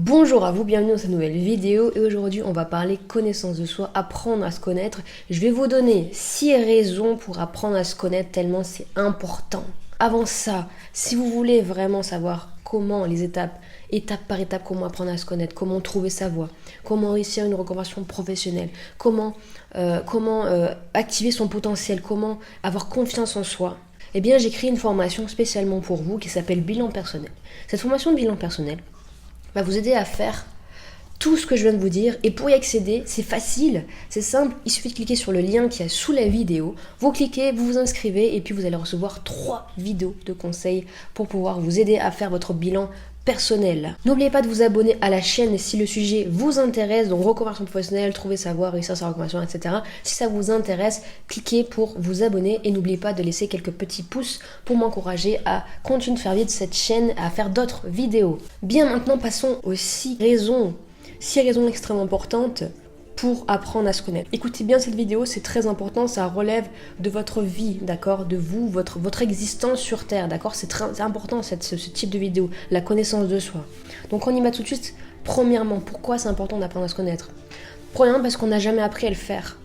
Bonjour à vous, bienvenue dans cette nouvelle vidéo et aujourd'hui on va parler connaissance de soi, apprendre à se connaître. Je vais vous donner 6 raisons pour apprendre à se connaître tellement c'est important. Avant ça, si vous voulez vraiment savoir comment les étapes par étape, comment apprendre à se connaître, comment trouver sa voie, comment réussir une reconversion professionnelle, comment activer son potentiel, comment avoir confiance en soi, eh bien j'ai créé une formation spécialement pour vous qui s'appelle Bilan Personnel. Cette formation Bilan Personnel va vous aider à faire tout ce que je viens de vous dire. Et pour y accéder, c'est facile, c'est simple. Il suffit de cliquer sur le lien qui est sous la vidéo. Vous cliquez, vous vous inscrivez et puis vous allez recevoir 3 vidéos de conseils pour pouvoir vous aider à faire votre bilan personnel. N'oubliez pas de vous abonner à la chaîne si le sujet vous intéresse, donc reconversion professionnelle, trouver sa voie, réussir sa reconversion, etc. Si ça vous intéresse, cliquez pour vous abonner et n'oubliez pas de laisser quelques petits pouces pour m'encourager à continuer de faire vivre cette chaîne, à faire d'autres vidéos. Bien, maintenant passons aux 6 raisons extrêmement importantes pour apprendre à se connaître. Écoutez bien cette vidéo, c'est très important, ça relève de votre vie, d'accord, de vous, votre existence sur Terre, d'accord, c'est important ce type de vidéo, la connaissance de soi. Donc on y va tout de suite. Premièrement, pourquoi c'est important d'apprendre à se connaître? Premièrement, parce qu'on n'a jamais appris à le faire.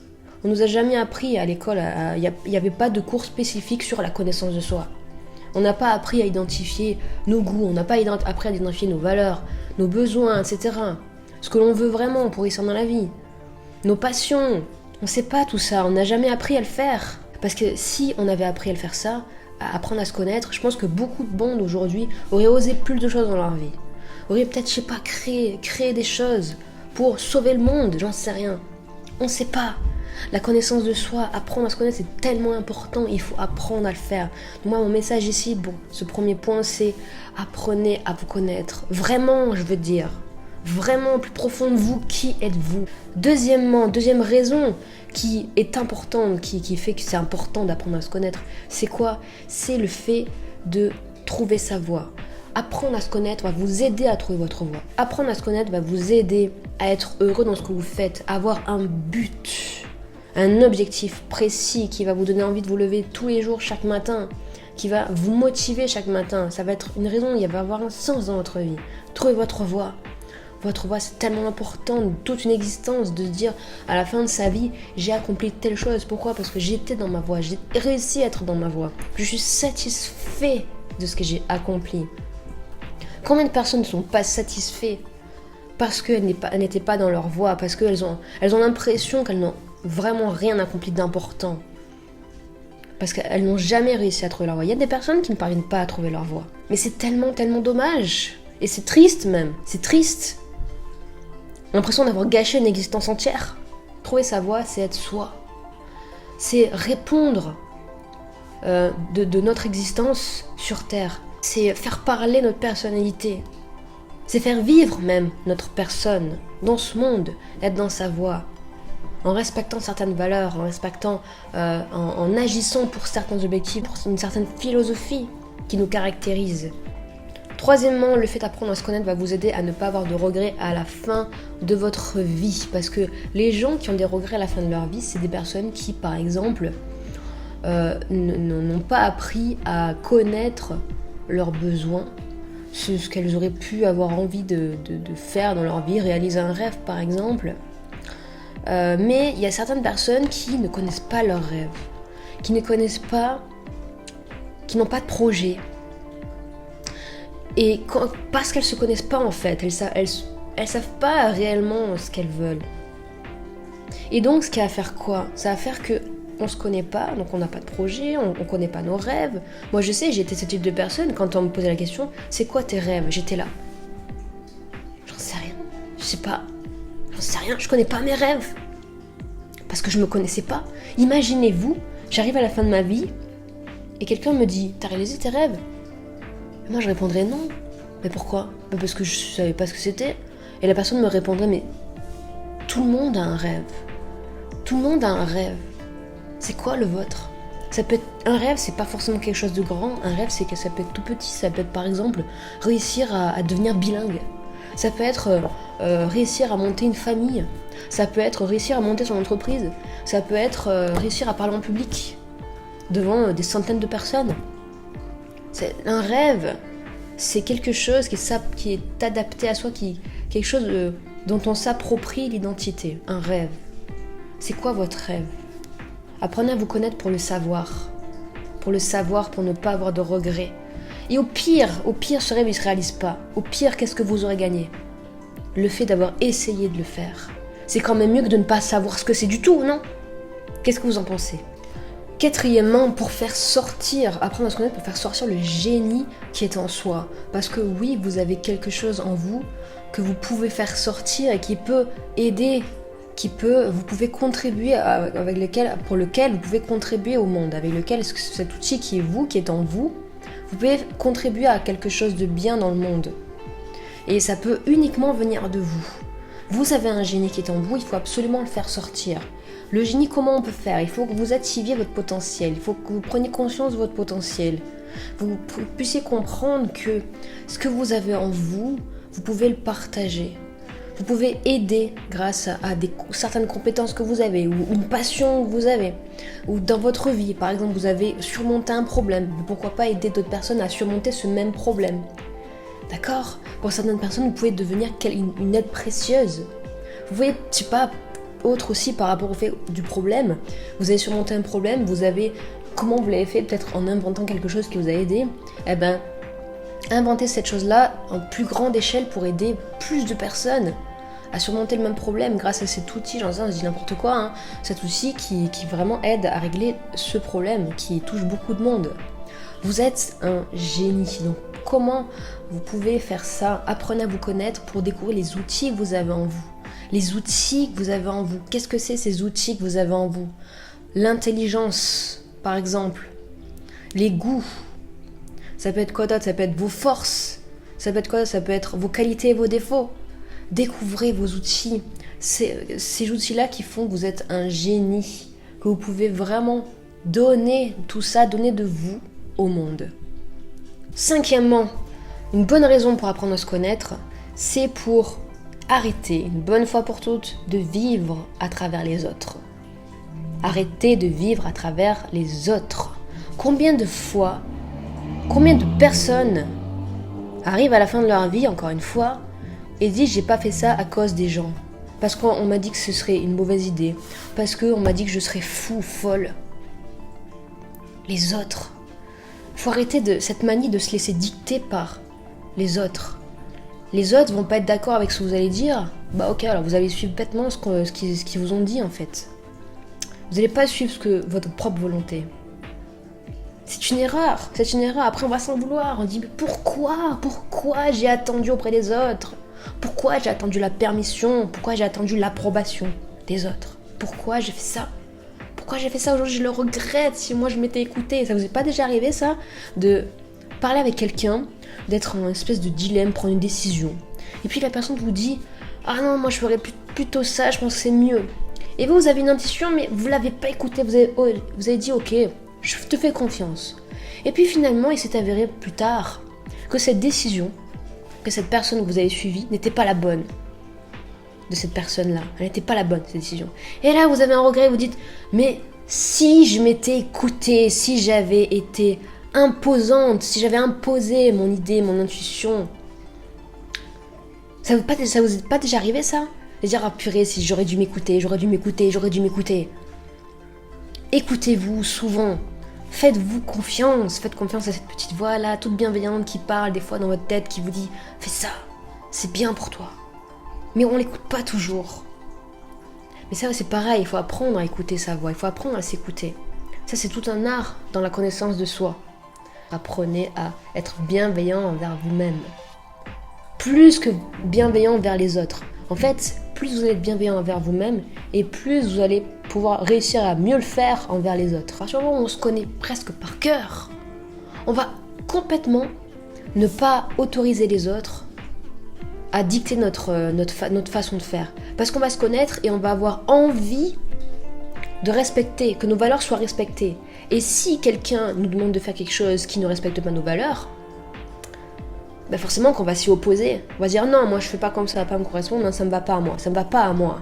On nous a jamais appris à l'école, il n'y avait pas de cours spécifiques sur la connaissance de soi. On n'a pas appris à identifier nos goûts, on n'a pas appris à identifier nos valeurs, nos besoins, etc. Ce que l'on veut vraiment pour réussir dans la vie. Nos passions, on sait pas tout ça, on n'a jamais appris à le faire. Parce que si on avait appris à le faire ça, à apprendre à se connaître, je pense que beaucoup de monde aujourd'hui auraient osé plus de choses dans leur vie. Auraient peut-être, je sais pas, créé des choses pour sauver le monde, j'en sais rien. On sait pas. La connaissance de soi, apprendre à se connaître, c'est tellement important, il faut apprendre à le faire. Donc moi, mon message ici, ce premier point, c'est apprenez à vous connaître. Vraiment, je veux dire. Vraiment plus profond de vous, qui êtes-vous? Deuxième raison qui est importante, qui fait que c'est important d'apprendre à se connaître, c'est quoi? C'est le fait de trouver sa voie. Apprendre à se connaître va vous aider à trouver votre voie. Apprendre à se connaître va vous aider à être heureux dans ce que vous faites, à avoir un but, un objectif précis qui va vous donner envie de vous lever tous les jours, chaque matin, qui va vous motiver chaque matin. Ça va être une raison, il va avoir un sens dans votre vie. Trouvez votre voie. Votre voie, c'est tellement important, toute une existence, de se dire à la fin de sa vie, j'ai accompli telle chose. Pourquoi? Parce que j'étais dans ma voie, j'ai réussi à être dans ma voie. Je suis satisfait de ce que j'ai accompli. Combien de personnes ne sont pas satisfaites parce qu'elles n'étaient pas dans leur voie, parce qu'elles ont l'impression qu'elles n'ont vraiment rien accompli d'important, parce qu'elles n'ont jamais réussi à trouver leur voie. Il y a des personnes qui ne parviennent pas à trouver leur voie. Mais c'est tellement dommage. Et c'est triste même, c'est triste. L'impression d'avoir gâché une existence entière. Trouver sa voie, c'est être soi. C'est répondre de notre existence sur Terre. C'est faire parler notre personnalité. C'est faire vivre même notre personne dans ce monde, être dans sa voie. En respectant certaines valeurs, en agissant pour certains objectifs, pour une certaine philosophie qui nous caractérise. Troisièmement, le fait d'apprendre à se connaître va vous aider à ne pas avoir de regrets à la fin de votre vie. Parce que les gens qui ont des regrets à la fin de leur vie, c'est des personnes qui, par exemple, n'ont pas appris à connaître leurs besoins, ce qu'elles auraient pu avoir envie de faire dans leur vie, réaliser un rêve, par exemple. Mais il y a certaines personnes qui ne connaissent pas leurs rêves, qui n'ont pas de projet. Et parce qu'elles se connaissent pas en fait, elles savent pas réellement ce qu'elles veulent. Et donc ce qui va faire quoi? Ça va faire que on se connaît pas, donc on n'a pas de projet, on connaît pas nos rêves. Moi je sais, j'étais ce type de personne, quand on me posait la question, c'est quoi tes rêves? J'étais là. J'en sais rien, je connais pas mes rêves. Parce que je me connaissais pas. Imaginez-vous, j'arrive à la fin de ma vie, et quelqu'un me dit, t'as réalisé tes rêves? Moi je répondrais non. Mais pourquoi? Parce que je savais pas ce que c'était. Et la personne me répondrait, mais tout le monde a un rêve. Tout le monde a un rêve. C'est quoi le vôtre? Ça peut être un rêve, c'est pas forcément quelque chose de grand. Un rêve, c'est que ça peut être tout petit. Ça peut être par exemple réussir à devenir bilingue. Ça peut être réussir à monter une famille. Ça peut être réussir à monter son entreprise. Ça peut être réussir à parler en public devant des centaines de personnes. C'est un rêve, c'est quelque chose qui est adapté à soi, qui quelque chose dont on s'approprie l'identité, un rêve. C'est quoi votre rêve? Apprenez à vous connaître pour le savoir, pour ne pas avoir de regrets. Et au pire, ce rêve ne se réalise pas. Au pire, qu'est-ce que vous aurez gagné? Le fait d'avoir essayé de le faire. C'est quand même mieux que de ne pas savoir ce que c'est du tout, non? Qu'est-ce que vous en pensez? Quatrièmement, apprendre à se connaître pour faire sortir le génie qui est en soi. Parce que oui, vous avez quelque chose en vous que vous pouvez faire sortir et qui peut aider, vous pouvez contribuer pour lequel vous pouvez contribuer au monde, avec lequel cet outil qui est en vous, vous pouvez contribuer à quelque chose de bien dans le monde. Et ça peut uniquement venir de vous. Vous avez un génie qui est en vous, il faut absolument le faire sortir. Le génie, comment on peut faire? Il faut que vous activiez votre potentiel, il faut que vous preniez conscience de votre potentiel. Vous puissiez comprendre que ce que vous avez en vous, vous pouvez le partager. Vous pouvez aider grâce à certaines compétences que vous avez, ou une passion que vous avez, ou dans votre vie. Par exemple, vous avez surmonté un problème. Pourquoi pas aider d'autres personnes à surmonter ce même problème? D'accord? Pour certaines personnes, vous pouvez devenir une aide précieuse. Vous voyez, je sais pas, autre aussi par rapport au fait du problème. Vous avez surmonté un problème, comment vous l'avez fait? Peut-être en inventant quelque chose qui vous a aidé. Eh ben, inventer cette chose-là en plus grande échelle pour aider plus de personnes à surmonter le même problème grâce à cet outil. J'en sais, je dis n'importe quoi, hein. Cet outil qui vraiment aide à régler ce problème qui touche beaucoup de monde. Vous êtes un génie. Donc, comment vous pouvez faire ça? Apprenez à vous connaître pour découvrir les outils que vous avez en vous. Les outils que vous avez en vous. Qu'est-ce que c'est ces outils que vous avez en vous? L'intelligence, par exemple. Les goûts. Ça peut être quoi d'autre? Ça peut être vos forces. Ça peut être quoi? Ça peut être vos qualités et vos défauts. Découvrez vos outils. C'est ces outils-là qui font que vous êtes un génie. Que vous pouvez vraiment donner tout ça, donner de vous au monde. Cinquièmement, une bonne raison pour apprendre à se connaître, c'est pour arrêter, une bonne fois pour toutes, de vivre à travers les autres. Arrêtez de vivre à travers les autres. Combien de personnes arrivent à la fin de leur vie, encore une fois, et disent j'ai pas fait ça à cause des gens. Parce qu'on m'a dit que ce serait une mauvaise idée. Parce qu'on m'a dit que je serais fou, folle. Les autres. Faut arrêter cette manie de se laisser dicter par les autres. Les autres vont pas être d'accord avec ce que vous allez dire. Bah ok, alors vous allez suivre bêtement ce qu'ils vous ont dit en fait. Vous n'allez pas suivre votre propre volonté. C'est une erreur. Après on va s'en vouloir. On dit mais pourquoi j'ai attendu auprès des autres? Pourquoi j'ai attendu la permission? Pourquoi j'ai attendu l'approbation des autres? Pourquoi j'ai fait ça? Pourquoi j'ai fait ça aujourd'hui? Je le regrette. Si moi je m'étais écoutée. Ça vous est pas déjà arrivé ça? De parler avec quelqu'un, d'être en espèce de dilemme, prendre une décision. Et puis la personne vous dit ah non, moi je ferais plutôt ça, je pense que c'est mieux. Et vous avez une intuition, mais vous l'avez pas écoutée. Vous avez dit ok, je te fais confiance. Et puis finalement, il s'est avéré plus tard que cette décision, que cette personne que vous avez suivie n'était pas la bonne de cette personne-là. Elle n'était pas la bonne, cette décision. Et là, vous avez un regret, vous dites mais si je m'étais écoutée, si j'avais été imposante, si j'avais imposé mon idée, mon intuition, ça vous est pas déjà arrivé ça? De dire ah purée, si j'aurais dû m'écouter. Écoutez-vous souvent. Faites-vous confiance. Faites confiance à cette petite voix là, toute bienveillante qui parle des fois dans votre tête, qui vous dit fais ça, c'est bien pour toi. Mais on l'écoute pas toujours. Mais ça c'est pareil, il faut apprendre à écouter sa voix, il faut apprendre à s'écouter. Ça c'est tout un art dans la connaissance de soi. Apprenez à être bienveillant envers vous-même. Plus que bienveillant envers les autres. En fait, plus vous allez être bienveillant envers vous-même et plus vous allez pouvoir réussir à mieux le faire envers les autres. À partir du moment où on se connaît presque par cœur, on va complètement ne pas autoriser les autres à dicter notre façon de faire. Parce qu'on va se connaître et on va avoir envie de respecter, que nos valeurs soient respectées. Et si quelqu'un nous demande de faire quelque chose qui ne respecte pas nos valeurs, ben forcément qu'on va s'y opposer. On va dire non, moi je fais pas comme ça va pas me correspondre, non, ça me va pas à moi.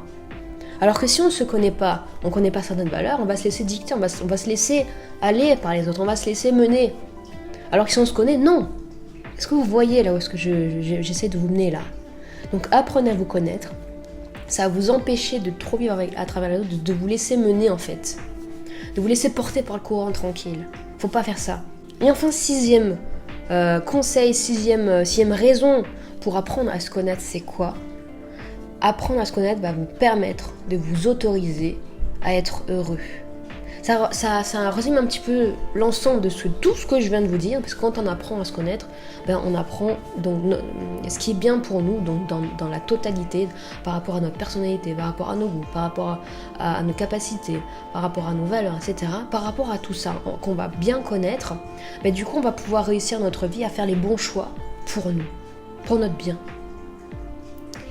Alors que si on se connaît pas, on connaît pas certaines valeurs, on va se laisser dicter, on va se laisser aller par les autres, on va se laisser mener. Alors que si on se connaît, non. Est-ce que vous voyez là où est-ce que j'essaie de vous mener là? Donc apprenez à vous connaître. Ça va vous empêcher de trop vivre à travers les autres, de vous laisser mener en fait. De vous laisser porter par le courant tranquille. Faut pas faire ça. Et enfin, sixième conseil, sixième raison pour apprendre à se connaître, c'est quoi? Apprendre à se connaître va vous permettre de vous autoriser à être heureux. Ça résume un petit peu l'ensemble de tout ce que je viens de vous dire, parce que quand on apprend à se connaître, on apprend donc, ce qui est bien pour nous, donc dans la totalité, par rapport à notre personnalité, par rapport à nos goûts, par rapport à nos capacités, par rapport à nos valeurs, etc. Par rapport à tout ça qu'on va bien connaître, du coup on va pouvoir réussir notre vie à faire les bons choix pour nous, pour notre bien.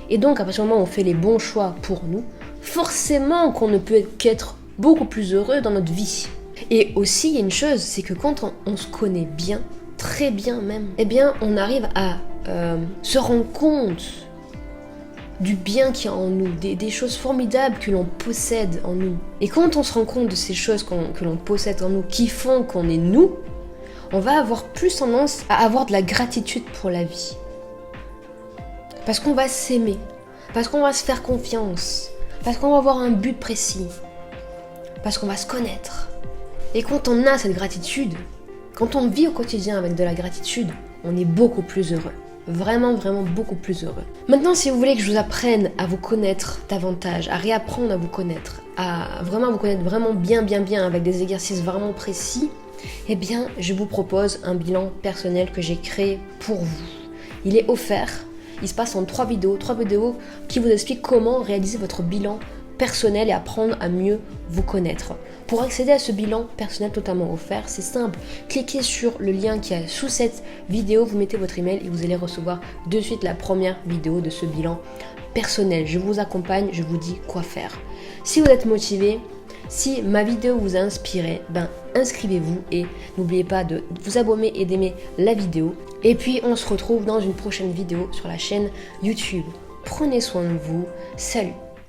Et donc à partir du moment où on fait les bons choix pour nous, forcément qu'on ne peut qu'être beaucoup plus heureux dans notre vie. Et aussi, il y a une chose, c'est que quand on se connaît bien, très bien même, on arrive à se rendre compte du bien qu'il y a en nous, des choses formidables que l'on possède en nous. Et quand on se rend compte de ces choses que l'on possède en nous, qui font qu'on est nous, on va avoir plus tendance à avoir de la gratitude pour la vie. Parce qu'on va s'aimer, parce qu'on va se faire confiance, parce qu'on va avoir un but précis. Parce qu'on va se connaître. Et quand on a cette gratitude, quand on vit au quotidien avec de la gratitude, on est beaucoup plus heureux. Vraiment, vraiment beaucoup plus heureux. Maintenant, si vous voulez que je vous apprenne à vous connaître davantage, à réapprendre à vous connaître, à vraiment vous connaître vraiment bien avec des exercices vraiment précis, je vous propose un bilan personnel que j'ai créé pour vous. Il est offert, il se passe en 3 vidéos qui vous expliquent comment réaliser votre bilan personnel et apprendre à mieux vous connaître. Pour accéder à ce bilan personnel totalement offert, c'est simple. Cliquez sur le lien qui est sous cette vidéo, vous mettez votre email et vous allez recevoir de suite la première vidéo de ce bilan personnel. Je vous accompagne, je vous dis quoi faire. Si vous êtes motivé, si ma vidéo vous a inspiré, inscrivez-vous et n'oubliez pas de vous abonner et d'aimer la vidéo. Et puis on se retrouve dans une prochaine vidéo sur la chaîne YouTube. Prenez soin de vous. Salut!